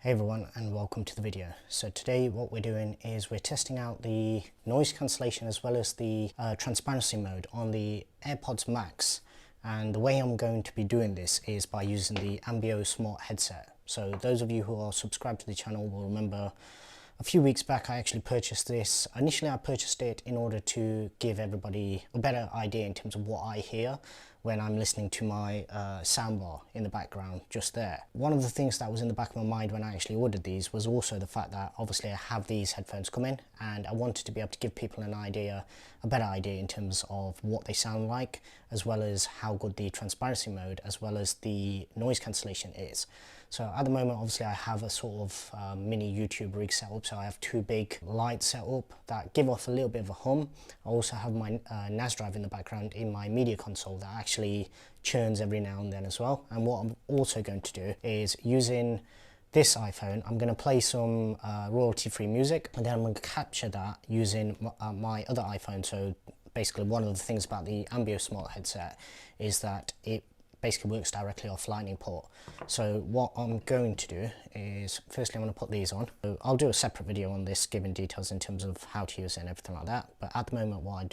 Hey everyone, and welcome to the video. So today what we're doing is we're testing out the noise cancellation as well as the transparency mode on the Airpods Max. And the way I'm going to be doing this is by using the Ambio smart headset. So those of you who are subscribed to the channel will remember a few weeks back I actually purchased this. Initially I purchased it in order to give everybody a better idea in terms of what I hear when I'm listening to my soundbar in the background just there. One of the things that was in the back of my mind when I actually ordered these was also the fact that obviously I have these headphones coming and I wanted to be able to give people an idea, a better idea in terms of what they sound like, as well as how good the transparency mode as well as the noise cancellation is. So at the moment obviously I have a sort of mini YouTube rig set up, so I have two big lights set up that give off a little bit of a hum. I also have my NAS drive in the background in my media console that actually churns every now and then as well. And what I'm also going to do is, using this iPhone, I'm going to play some royalty-free music, and then I'm going to capture that using my other iPhone. So basically one of the things about the Ambio smart headset is that it basically works directly off lightning port. So what I'm going to do is, firstly I'm going to put these on. So I'll do a separate video on this giving details in terms of how to use it and everything like that, but at the moment what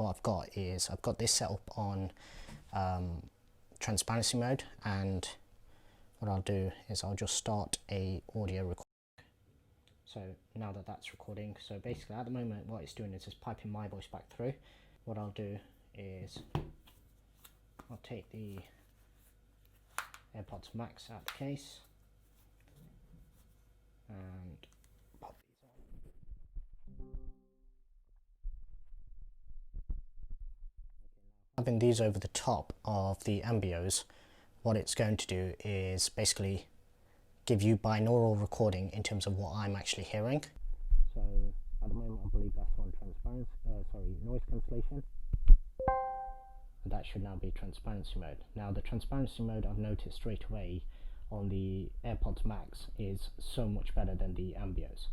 I've got is I've got this set up on transparency mode, and what I'll do is I'll just start a audio recording. So now that that's recording, so basically at the moment what it's doing is it's piping my voice back through. What I'll do is I'll take the Airpods Max out of the case and pop these on. Having these over the top of the Ambios, what it's going to do is basically give you binaural recording in terms of what I'm actually hearing. So at the moment I believe that's on noise cancellation. That should now be transparency mode. Now the transparency mode, I've noticed straight away on the AirPods Max, is so much better than the Ambios.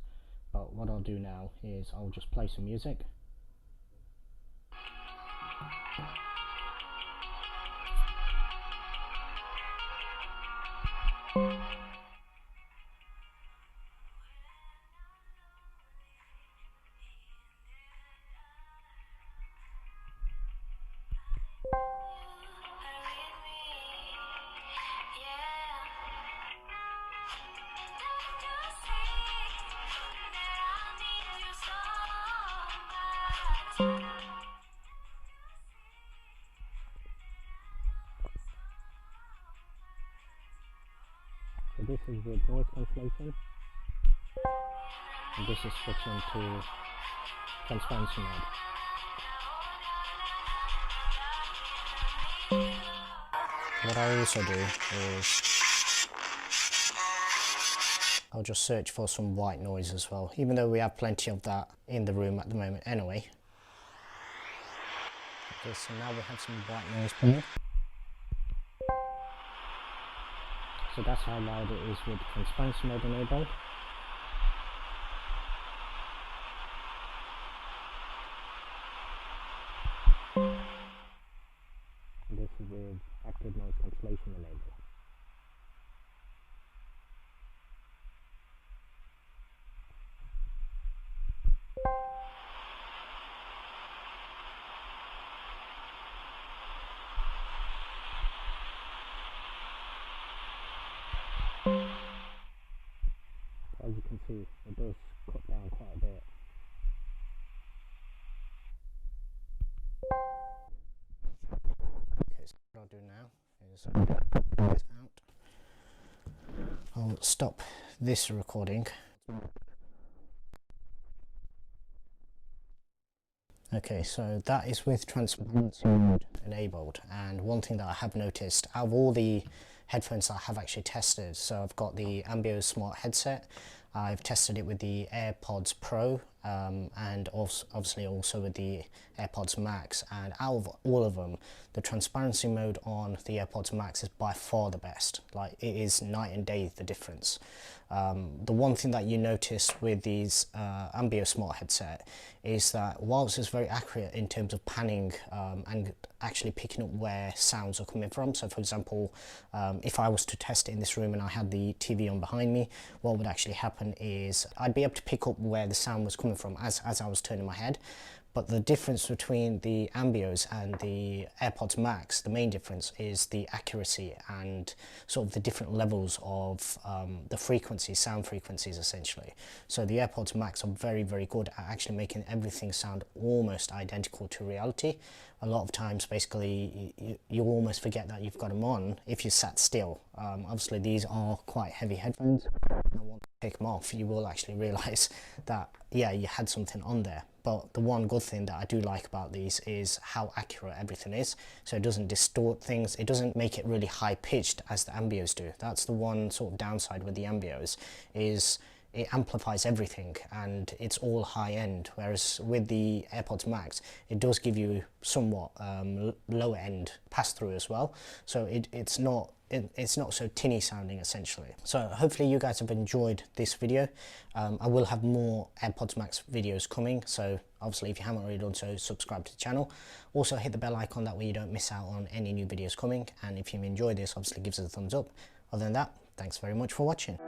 But what I'll do now is I'll just play some music. So this is with noise cancellation, and this is switching to transparency mode. What I also do is I'll just search for some white noise as well, even though we have plenty of that in the room at the moment anyway. Okay, so now we have some white noise playing. So that's how loud it is with transparency mode enabled. And this is with active noise cancellation enabled. As you can see, it does cut down quite a bit. Okay, so what I'll do now is I'll this out. I'll stop this recording. Okay, so that is with transparency mode enabled, and one thing that I have noticed out of all the headphones that I have actually tested, so I've got the Ambio smart headset, I've tested it with the AirPods Pro and also, obviously also with the AirPods Max. And out of all of them, the transparency mode on the AirPods Max is by far the best. Like, it is night and day the difference. The one thing that you notice with these Ambio Smart headset is that whilst it's very accurate in terms of panning and actually picking up where sounds are coming from, so for example, if I was to test it in this room and I had the TV on behind me, what would actually happen is I'd be able to pick up where the sound was coming from as I was turning my head. But the difference between the Ambios and the AirPods Max, the main difference is the accuracy and sort of the different levels of the frequencies, sound frequencies essentially. So the AirPods Max are very, very good at actually making everything sound almost identical to reality. A lot of times, basically, you almost forget that you've got them on if you sat still. Obviously, these are quite heavy headphones. And once you take them off, you will actually realise that, yeah, you had something on there. But the one good thing that I do like about these is how accurate everything is. So it doesn't distort things. It doesn't make it really high pitched as the Ambios do. That's the one sort of downside with the Ambios, is it amplifies everything and it's all high end, whereas with the AirPods Max it does give you somewhat lower end pass through as well, so it's not so tinny sounding essentially. So hopefully you guys have enjoyed this video. I will have more AirPods Max videos coming, so obviously if you haven't already done so, subscribe to the channel. Also hit the bell icon, that way you don't miss out on any new videos coming, and if you enjoyed this, obviously give us a thumbs up. Other than that, thanks very much for watching.